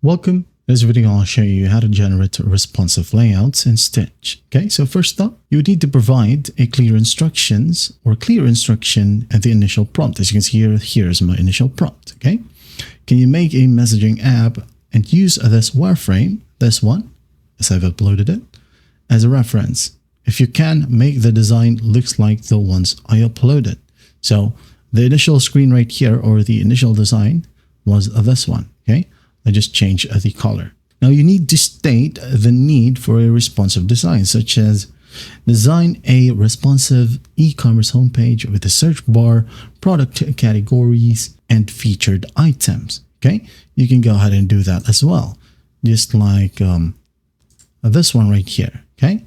Welcome. In this video, I'll show you how to generate responsive layouts in Stitch. Okay, so first up, you would need to provide a clear instruction at the initial prompt. As you can see here's my initial prompt. Okay, can you make a messaging app and use this wireframe, this one, as I've uploaded it, as a reference? If you can, make the design looks like the ones I uploaded. So the initial screen right here, or the initial design, was this one. Okay, I just changed the color. Now you need to state the need for a responsive design, such as design a responsive e-commerce homepage with a search bar, product categories, and featured items. Okay, you can go ahead and do that as well, just like this one right here. Okay,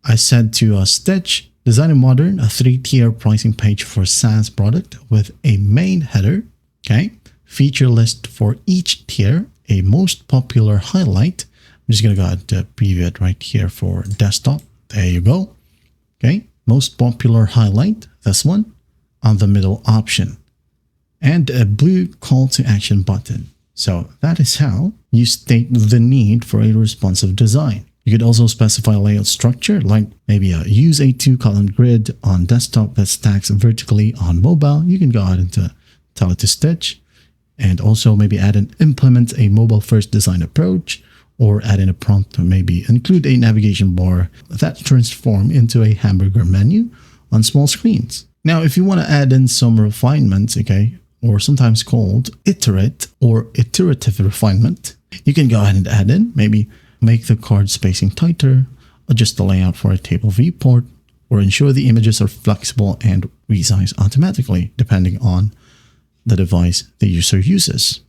I said to Stitch, design a modern 3-tier pricing page for SaaS product with a main header. Okay, feature list for each tier, a most popular highlight. I'm just going to go ahead and preview it right here for desktop. There you go. Okay, most popular highlight, this one, on the middle option, and a blue call to action button. So that is how you state the need for a responsive design. You could also specify a layout structure, like maybe use a 2-column grid on desktop that stacks vertically on mobile. You can go ahead and tell it to Stitch. And also maybe implement a mobile-first design approach, or add in a prompt to maybe include a navigation bar that transforms into a hamburger menu on small screens. Now, if you want to add in some refinements, okay, or sometimes called iterate or iterative refinement, you can go ahead and add in, maybe make the card spacing tighter, adjust the layout for a table viewport, or ensure the images are flexible and resize automatically, depending on the device the user uses.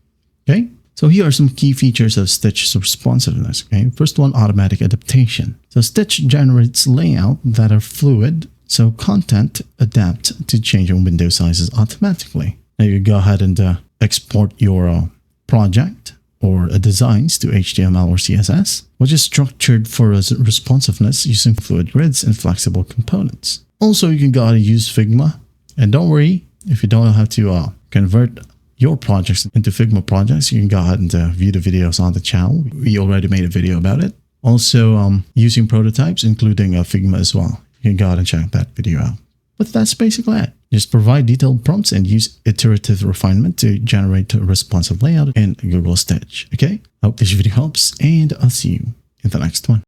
Okay, so here are some key features of Stitch's responsiveness. Okay, first one, automatic adaptation. So Stitch generates layouts that are fluid, so content adapts to changing window sizes automatically. Now you go ahead and export your project or designs to HTML or CSS, which is structured for responsiveness using fluid grids and flexible components. Also, you can go ahead and use Figma, and don't worry if you don't know how to convert your projects into Figma projects. You can go ahead and view the videos on the channel. We already made a video about it. Also, using prototypes, including Figma as well. You can go ahead and check that video out. But that's basically it. Just provide detailed prompts and use iterative refinement to generate a responsive layout in Google Stitch. Okay, I hope this video helps, and I'll see you in the next one.